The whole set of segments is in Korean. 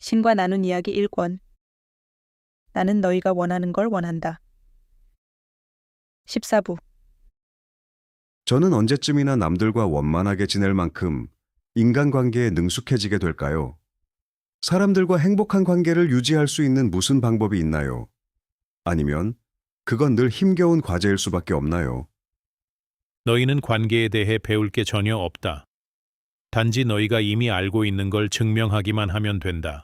신과 나눈 이야기 1권. 나는 너희가 원하는 걸 원한다. 14부. 저는 언제쯤이나 남들과 원만하게 지낼 만큼 인간관계에 능숙해지게 될까요? 사람들과 행복한 관계를 유지할 수 있는 무슨 방법이 있나요? 아니면 그건 늘 힘겨운 과제일 수밖에 없나요? 너희는 관계에 대해 배울 게 전혀 없다. 단지 너희가 이미 알고 있는 걸 증명하기만 하면 된다.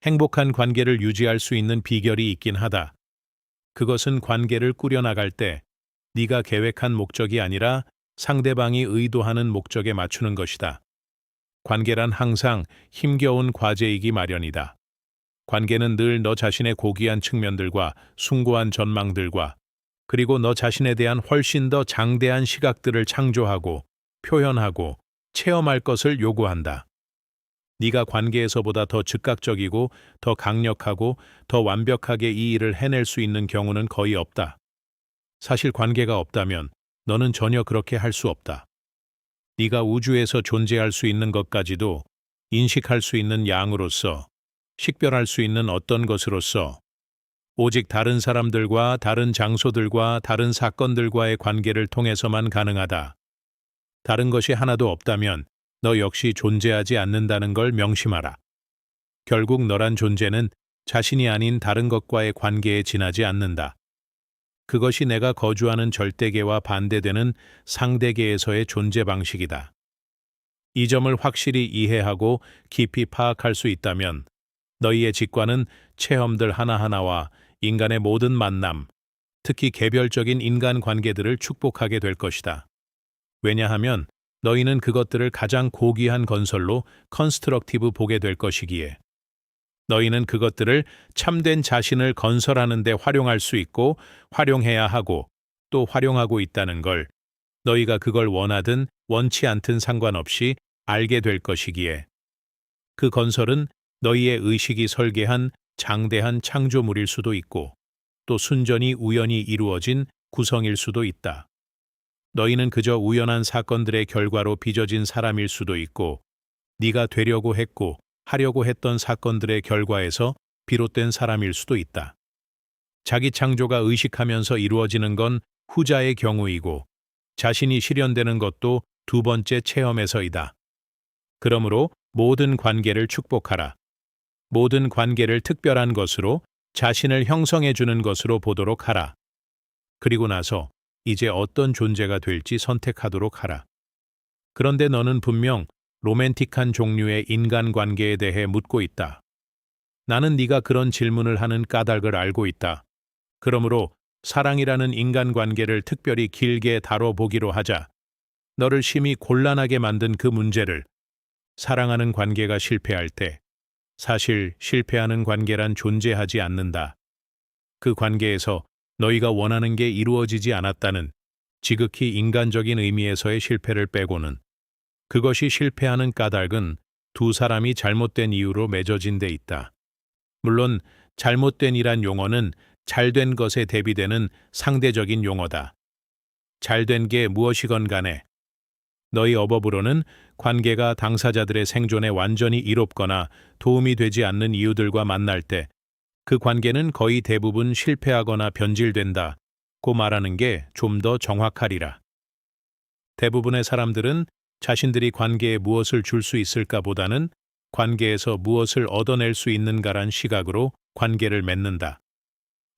행복한 관계를 유지할 수 있는 비결이 있긴 하다. 그것은 관계를 꾸려나갈 때 네가 계획한 목적이 아니라 상대방이 의도하는 목적에 맞추는 것이다. 관계란 항상 힘겨운 과제이기 마련이다. 관계는 늘 너 자신의 고귀한 측면들과 숭고한 전망들과 그리고 너 자신에 대한 훨씬 더 장대한 시각들을 창조하고 표현하고 체험할 것을 요구한다. 네가 관계에서보다 더 즉각적이고 더 강력하고 더 완벽하게 이 일을 해낼 수 있는 경우는 거의 없다. 사실 관계가 없다면 너는 전혀 그렇게 할 수 없다. 네가 우주에서 존재할 수 있는 것까지도 인식할 수 있는 양으로서, 식별할 수 있는 어떤 것으로서 오직 다른 사람들과 다른 장소들과 다른 사건들과의 관계를 통해서만 가능하다. 다른 것이 하나도 없다면 너 역시 존재하지 않는다는 걸 명심하라. 결국 너란 존재는 자신이 아닌 다른 것과의 관계에 지나지 않는다. 그것이 내가 거주하는 절대계와 반대되는 상대계에서의 존재 방식이다. 이 점을 확실히 이해하고 깊이 파악할 수 있다면 너희의 직관은 체험들 하나하나와 인간의 모든 만남, 특히 개별적인 인간관계들을 축복하게 될 것이다. 왜냐하면 너희는 그것들을 가장 고귀한 건설로 컨스트럭티브 보게 될 것이기에. 너희는 그것들을 참된 자신을 건설하는 데 활용할 수 있고 활용해야 하고 또 활용하고 있다는 걸 너희가 그걸 원하든 원치 않든 상관없이 알게 될 것이기에. 그 건설은 너희의 의식이 설계한 장대한 창조물일 수도 있고 또 순전히 우연히 이루어진 구성일 수도 있다. 너희는 그저 우연한 사건들의 결과로 빚어진 사람일 수도 있고 네가 되려고 했고 하려고 했던 사건들의 결과에서 비롯된 사람일 수도 있다. 자기 창조가 의식하면서 이루어지는 건 후자의 경우이고 자신이 실현되는 것도 두 번째 체험에서이다. 그러므로 모든 관계를 축복하라. 모든 관계를 특별한 것으로 자신을 형성해 주는 것으로 보도록 하라. 그리고 나서 이제 어떤 존재가 될지 선택하도록 하라. 그런데 너는 분명 로맨틱한 종류의 인간관계에 대해 묻고 있다. 나는 네가 그런 질문을 하는 까닭을 알고 있다. 그러므로 사랑이라는 인간관계를 특별히 길게 다뤄보기로 하자. 너를 심히 곤란하게 만든 그 문제를. 사랑하는 관계가 실패할 때 사실 실패하는 관계란 존재하지 않는다. 그 관계에서 너희가 원하는 게 이루어지지 않았다는 지극히 인간적인 의미에서의 실패를 빼고는 그것이 실패하는 까닭은 두 사람이 잘못된 이유로 맺어진 데 있다. 물론 잘못된이란 용어는 잘된 것에 대비되는 상대적인 용어다. 잘된 게 무엇이건 간에 너희 어법으로는 관계가 당사자들의 생존에 완전히 이롭거나 도움이 되지 않는 이유들과 만날 때 그 관계는 거의 대부분 실패하거나 변질된다고 말하는 게 좀 더 정확하리라. 대부분의 사람들은 자신들이 관계에 무엇을 줄 수 있을까 보다는 관계에서 무엇을 얻어낼 수 있는가란 시각으로 관계를 맺는다.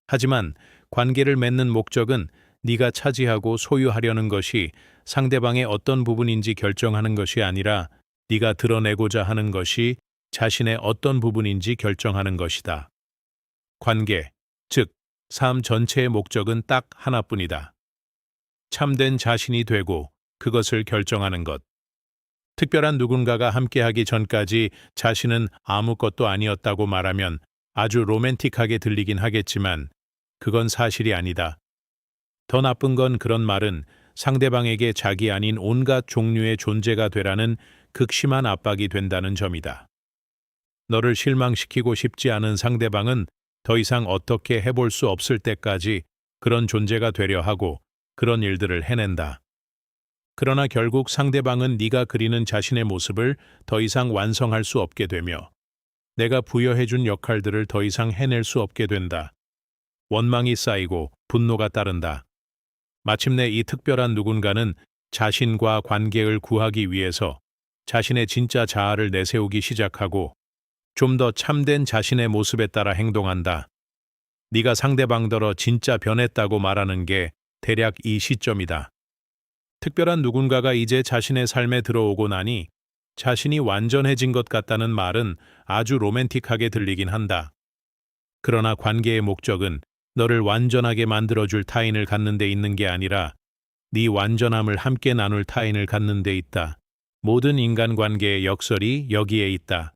하지만 관계를 맺는 목적은 네가 차지하고 소유하려는 것이 상대방의 어떤 부분인지 결정하는 것이 아니라 네가 드러내고자 하는 것이 자신의 어떤 부분인지 결정하는 것이다. 관계, 즉 삶 전체의 목적은 딱 하나뿐이다. 참된 자신이 되고 그것을 결정하는 것. 특별한 누군가가 함께하기 전까지 자신은 아무것도 아니었다고 말하면 아주 로맨틱하게 들리긴 하겠지만 그건 사실이 아니다. 더 나쁜 건 그런 말은 상대방에게 자기 아닌 온갖 종류의 존재가 되라는 극심한 압박이 된다는 점이다. 너를 실망시키고 싶지 않은 상대방은 더 이상 어떻게 해볼 수 없을 때까지 그런 존재가 되려 하고 그런 일들을 해낸다. 그러나 결국 상대방은 네가 그리는 자신의 모습을 더 이상 완성할 수 없게 되며 내가 부여해준 역할들을 더 이상 해낼 수 없게 된다. 원망이 쌓이고 분노가 따른다. 마침내 이 특별한 누군가는 자신과 관계를 구하기 위해서 자신의 진짜 자아를 내세우기 시작하고 좀 더 참된 자신의 모습에 따라 행동한다. 네가 상대방더러 진짜 변했다고 말하는 게 대략 이 시점이다. 특별한 누군가가 이제 자신의 삶에 들어오고 나니 자신이 완전해진 것 같다는 말은 아주 로맨틱하게 들리긴 한다. 그러나 관계의 목적은 너를 완전하게 만들어줄 타인을 갖는 데 있는 게 아니라 네 완전함을 함께 나눌 타인을 갖는 데 있다. 모든 인간관계의 역설이 여기에 있다.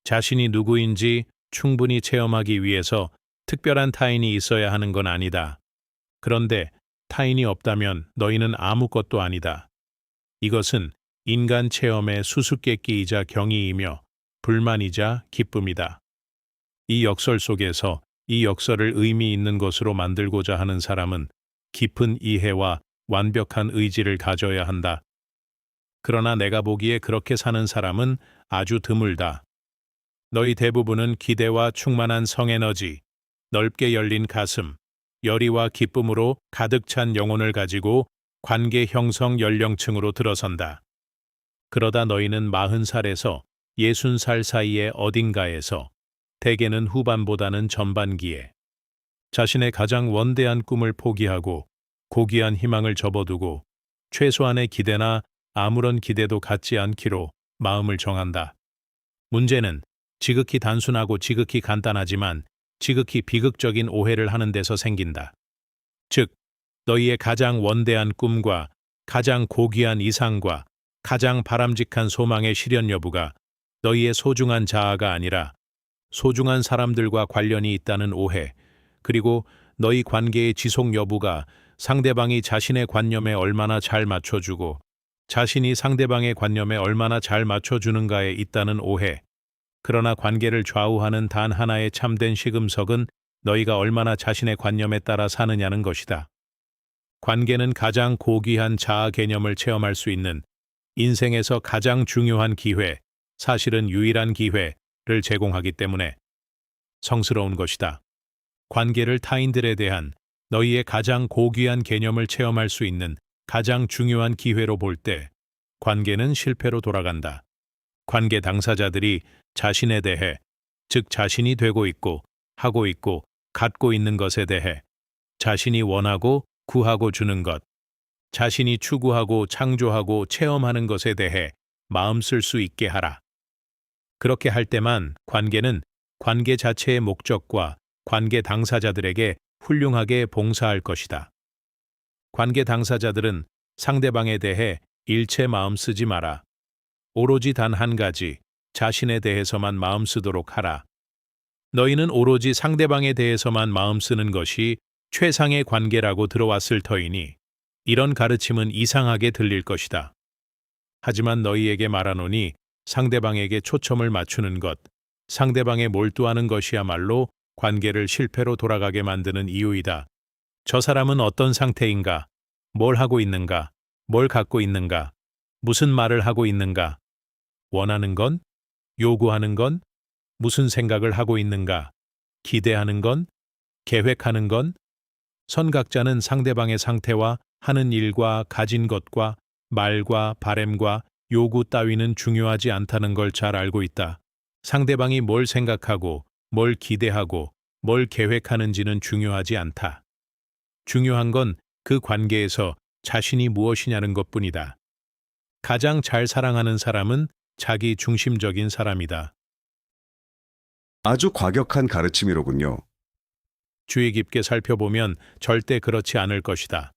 자신이 누구인지 충분히 체험하기 위해서 특별한 타인이 있어야 하는 건 아니다. 그런데 타인이 없다면 너희는 아무것도 아니다. 이것은 인간 체험의 수수께끼이자 경이이며 불만이자 기쁨이다. 이 역설 속에서 이 역설을 의미 있는 것으로 만들고자 하는 사람은 깊은 이해와 완벽한 의지를 가져야 한다. 그러나 내가 보기에 그렇게 사는 사람은 아주 드물다. 너희 대부분은 기대와 충만한 성에너지, 넓게 열린 가슴, 열의와 기쁨으로 가득 찬 영혼을 가지고 관계 형성 연령층으로 들어선다. 그러다 너희는 40살에서 60살 사이의 어딘가에서, 대개는 후반보다는 전반기에 자신의 가장 원대한 꿈을 포기하고 고귀한 희망을 접어두고 최소한의 기대나 아무런 기대도 갖지 않기로 마음을 정한다. 문제는 지극히 단순하고 지극히 간단하지만 지극히 비극적인 오해를 하는 데서 생긴다. 즉, 너희의 가장 원대한 꿈과 가장 고귀한 이상과 가장 바람직한 소망의 실현 여부가 너희의 소중한 자아가 아니라 소중한 사람들과 관련이 있다는 오해, 그리고 너희 관계의 지속 여부가 상대방이 자신의 관념에 얼마나 잘 맞춰주고 자신이 상대방의 관념에 얼마나 잘 맞춰주는가에 있다는 오해. 그러나 관계를 좌우하는 단 하나의 참된 시금석은 너희가 얼마나 자신의 관념에 따라 사느냐는 것이다. 관계는 가장 고귀한 자아 개념을 체험할 수 있는 인생에서 가장 중요한 기회, 사실은 유일한 기회를 제공하기 때문에 성스러운 것이다. 관계를 타인들에 대한 너희의 가장 고귀한 개념을 체험할 수 있는 가장 중요한 기회로 볼 때 관계는 실패로 돌아간다. 관계 당사자들이 자신에 대해, 즉 자신이 되고 있고 하고 있고 갖고 있는 것에 대해, 자신이 원하고 구하고 주는 것, 자신이 추구하고 창조하고 체험하는 것에 대해 마음 쓸 수 있게 하라. 그렇게 할 때만 관계는 관계 자체의 목적과 관계 당사자들에게 훌륭하게 봉사할 것이다. 관계 당사자들은 상대방에 대해 일체 마음 쓰지 마라. 오로지 단 한 가지, 자신에 대해서만 마음 쓰도록 하라. 너희는 오로지 상대방에 대해서만 마음 쓰는 것이 최상의 관계라고 들어왔을 터이니 이런 가르침은 이상하게 들릴 것이다. 하지만 너희에게 말하노니 상대방에게 초점을 맞추는 것, 상대방에 몰두하는 것이야말로 관계를 실패로 돌아가게 만드는 이유이다. 저 사람은 어떤 상태인가? 뭘 하고 있는가? 뭘 갖고 있는가? 무슨 말을 하고 있는가? 원하는 건? 요구하는 건? 무슨 생각을 하고 있는가? 기대하는 건? 계획하는 건? 선각자는 상대방의 상태와 하는 일과 가진 것과 말과 바램과 요구 따위는 중요하지 않다는 걸 잘 알고 있다. 상대방이 뭘 생각하고 뭘 기대하고 뭘 계획하는지는 중요하지 않다. 중요한 건 그 관계에서 자신이 무엇이냐는 것뿐이다. 가장 잘 사랑하는 사람은 자기 중심적인 사람이다. 아주 과격한 가르침이로군요. 주의 깊게 살펴보면 절대 그렇지 않을 것이다.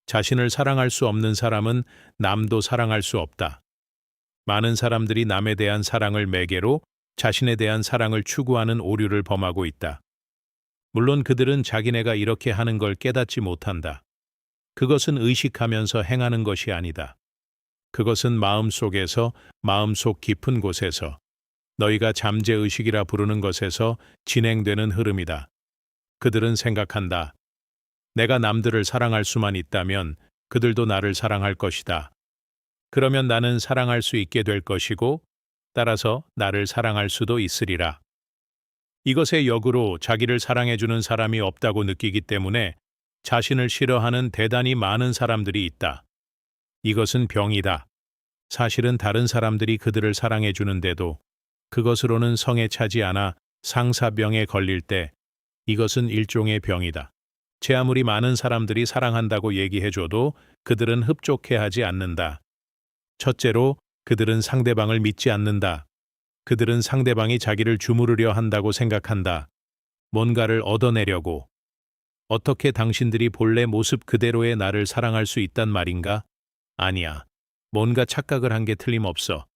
자신을 사랑할 수 없는 사람은 남도 사랑할 수 없다. 많은 사람들이 남에 대한 사랑을 매개로 자신에 대한 사랑을 추구하는 오류를 범하고 있다. 물론 그들은 자기네가 이렇게 하는 걸 깨닫지 못한다. 그것은 의식하면서 행하는 것이 아니다. 그것은 마음속에서, 마음속 깊은 곳에서, 너희가 잠재의식이라 부르는 것에서 진행되는 흐름이다. 그들은 생각한다. 내가 남들을 사랑할 수만 있다면 그들도 나를 사랑할 것이다. 그러면 나는 사랑할 수 있게 될 것이고 따라서 나를 사랑할 수도 있으리라. 이것의 역으로 자기를 사랑해주는 사람이 없다고 느끼기 때문에 자신을 싫어하는 대단히 많은 사람들이 있다. 이것은 병이다. 사실은 다른 사람들이 그들을 사랑해주는데도 그것으로는 성에 차지 않아 상사병에 걸릴 때 이것은 일종의 병이다. 제 아무리 많은 사람들이 사랑한다고 얘기해줘도 그들은 흡족해하지 않는다. 첫째로 그들은 상대방을 믿지 않는다. 그들은 상대방이 자기를 주무르려 한다고 생각한다. 뭔가를 얻어내려고. 어떻게 당신들이 본래 모습 그대로의 나를 사랑할 수 있단 말인가? 아니야. 뭔가 착각을 한 게 틀림없어.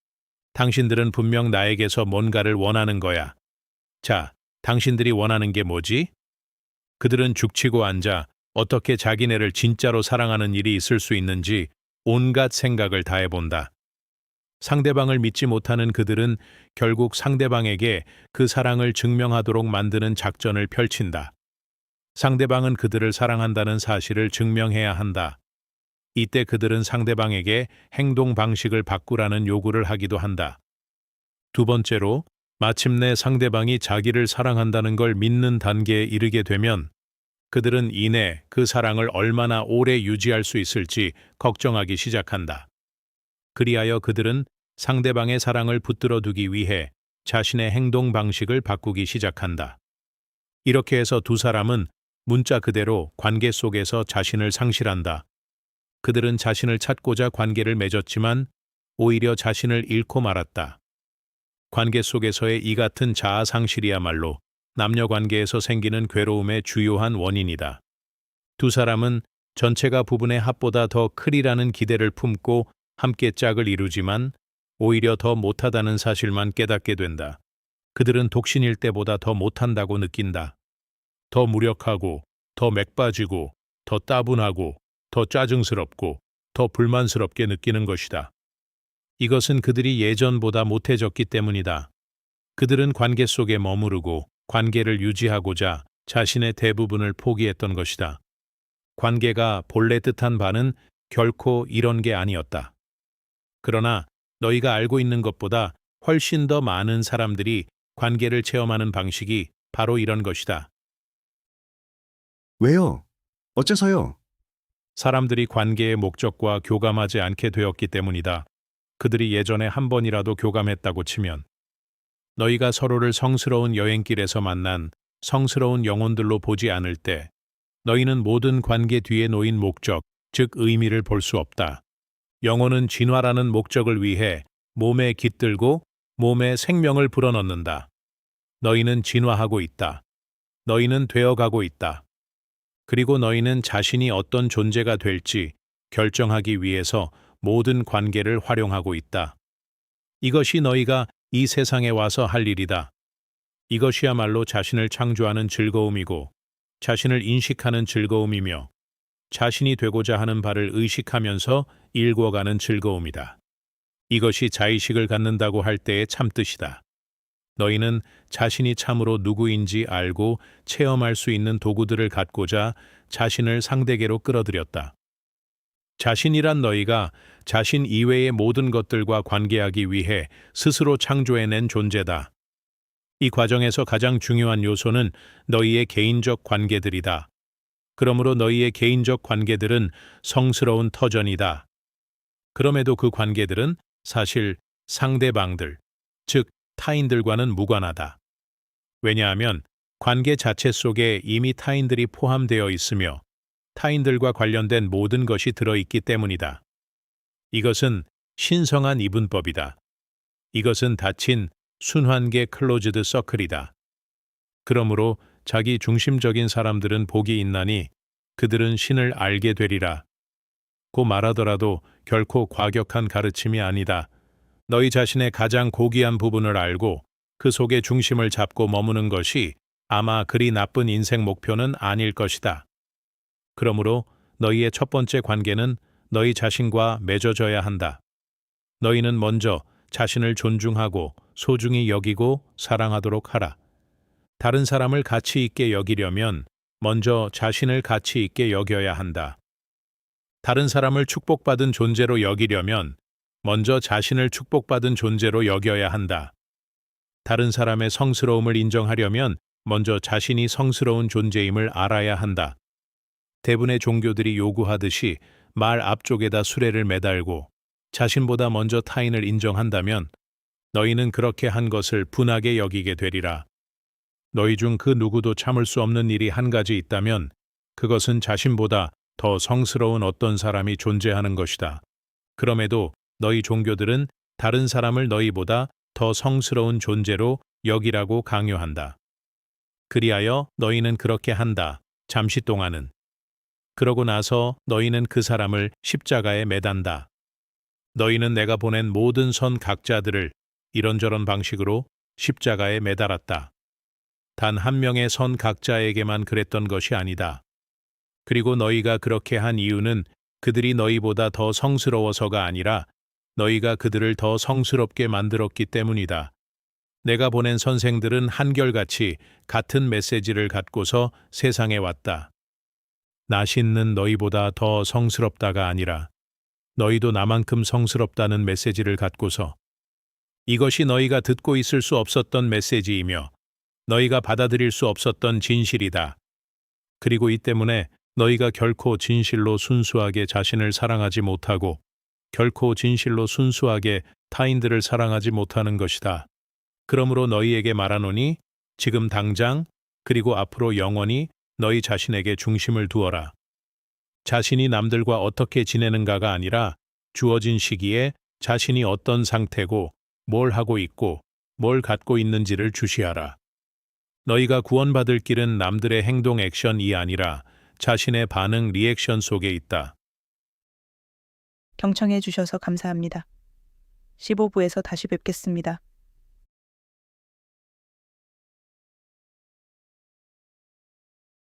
당신들은 분명 나에게서 뭔가를 원하는 거야. 자, 당신들이 원하는 게 뭐지? 그들은 죽치고 앉아 어떻게 자기네를 진짜로 사랑하는 일이 있을 수 있는지 온갖 생각을 다 해본다. 상대방을 믿지 못하는 그들은 결국 상대방에게 그 사랑을 증명하도록 만드는 작전을 펼친다. 상대방은 그들을 사랑한다는 사실을 증명해야 한다. 이때 그들은 상대방에게 행동 방식을 바꾸라는 요구를 하기도 한다. 두 번째로, 마침내 상대방이 자기를 사랑한다는 걸 믿는 단계에 이르게 되면 그들은 이내 그 사랑을 얼마나 오래 유지할 수 있을지 걱정하기 시작한다. 그리하여 그들은 상대방의 사랑을 붙들어 두기 위해 자신의 행동 방식을 바꾸기 시작한다. 이렇게 해서 두 사람은 문자 그대로 관계 속에서 자신을 상실한다. 그들은 자신을 찾고자 관계를 맺었지만 오히려 자신을 잃고 말았다. 관계 속에서의 이 같은 자아 상실이야말로 남녀 관계에서 생기는 괴로움의 주요한 원인이다. 두 사람은 전체가 부분의 합보다 더 크리라는 기대를 품고 함께 짝을 이루지만 오히려 더 못하다는 사실만 깨닫게 된다. 그들은 독신일 때보다 더 못한다고 느낀다. 더 무력하고, 더 맥빠지고, 더 따분하고, 더 짜증스럽고, 더 불만스럽게 느끼는 것이다. 이것은 그들이 예전보다 못해졌기 때문이다. 그들은 관계 속에 머무르고 관계를 유지하고자 자신의 대부분을 포기했던 것이다. 관계가 본래 뜻한 바는 결코 이런 게 아니었다. 그러나 너희가 알고 있는 것보다 훨씬 더 많은 사람들이 관계를 체험하는 방식이 바로 이런 것이다. 왜요? 어째서요? 사람들이 관계의 목적과 교감하지 않게 되었기 때문이다. 그들이 예전에 한 번이라도 교감했다고 치면 너희가 서로를 성스러운 여행길에서 만난 성스러운 영혼들로 보지 않을 때 너희는 모든 관계 뒤에 놓인 목적, 즉 의미를 볼 수 없다. 영혼은 진화라는 목적을 위해 몸에 깃들고 몸에 생명을 불어넣는다. 너희는 진화하고 있다. 너희는 되어가고 있다. 그리고 너희는 자신이 어떤 존재가 될지 결정하기 위해서 모든 관계를 활용하고 있다. 이것이 너희가 이 세상에 와서 할 일이다. 이것이야말로 자신을 창조하는 즐거움이고 자신을 인식하는 즐거움이며 자신이 되고자 하는 바를 의식하면서 일궈가는 즐거움이다. 이것이 자의식을 갖는다고 할 때의 참뜻이다. 너희는 자신이 참으로 누구인지 알고 체험할 수 있는 도구들을 갖고자 자신을 상대계로 끌어들였다. 자신이란 너희가 자신 이외의 모든 것들과 관계하기 위해 스스로 창조해낸 존재다. 이 과정에서 가장 중요한 요소는 너희의 개인적 관계들이다. 그러므로 너희의 개인적 관계들은 성스러운 터전이다. 그럼에도 그 관계들은 사실 상대방들, 즉 타인들과는 무관하다. 왜냐하면 관계 자체 속에 이미 타인들이 포함되어 있으며 타인들과 관련된 모든 것이 들어있기 때문이다. 이것은 신성한 이분법이다. 이것은 닫힌 순환계 클로즈드 서클이다. 그러므로 자기 중심적인 사람들은 복이 있나니 그들은 신을 알게 되리라. 고 말하더라도 결코 과격한 가르침이 아니다. 너희 자신의 가장 고귀한 부분을 알고 그 속에 중심을 잡고 머무는 것이 아마 그리 나쁜 인생 목표는 아닐 것이다. 그러므로 너희의 첫 번째 관계는 너희 자신과 맺어져야 한다. 너희는 먼저 자신을 존중하고 소중히 여기고 사랑하도록 하라. 다른 사람을 가치 있게 여기려면 먼저 자신을 가치 있게 여겨야 한다. 다른 사람을 축복받은 존재로 여기려면 먼저 자신을 축복받은 존재로 여겨야 한다. 다른 사람의 성스러움을 인정하려면 먼저 자신이 성스러운 존재임을 알아야 한다. 대부분의 종교들이 요구하듯이 말 앞쪽에다 수레를 매달고 자신보다 먼저 타인을 인정한다면 너희는 그렇게 한 것을 분하게 여기게 되리라. 너희 중 그 누구도 참을 수 없는 일이 한 가지 있다면 그것은 자신보다 더 성스러운 어떤 사람이 존재하는 것이다. 그럼에도 너희 종교들은 다른 사람을 너희보다 더 성스러운 존재로 여기라고 강요한다. 그리하여 너희는 그렇게 한다. 잠시 동안은. 그러고 나서 너희는 그 사람을 십자가에 매단다. 너희는 내가 보낸 모든 선각자들을 이런저런 방식으로 십자가에 매달았다. 단 한 명의 선각자에게만 그랬던 것이 아니다. 그리고 너희가 그렇게 한 이유는 그들이 너희보다 더 성스러워서가 아니라 너희가 그들을 더 성스럽게 만들었기 때문이다. 내가 보낸 선생들은 한결같이 같은 메시지를 갖고서 세상에 왔다. 나 신는 너희보다 더 성스럽다가 아니라 너희도 나만큼 성스럽다는 메시지를 갖고서 이것이 너희가 듣고 있을 수 없었던 메시지이며 너희가 받아들일 수 없었던 진실이다. 그리고 이 때문에 너희가 결코 진실로 순수하게 자신을 사랑하지 못하고 결코 진실로 순수하게 타인들을 사랑하지 못하는 것이다. 그러므로 너희에게 말하노니 지금 당장 그리고 앞으로 영원히 너희 자신에게 중심을 두어라. 자신이 남들과 어떻게 지내는가가 아니라 주어진 시기에 자신이 어떤 상태고 뭘 하고 있고 뭘 갖고 있는지를 주시하라. 너희가 구원받을 길은 남들의 행동 액션이 아니라 자신의 반응 리액션 속에 있다. 경청해 주셔서 감사합니다. 15부에서 다시 뵙겠습니다.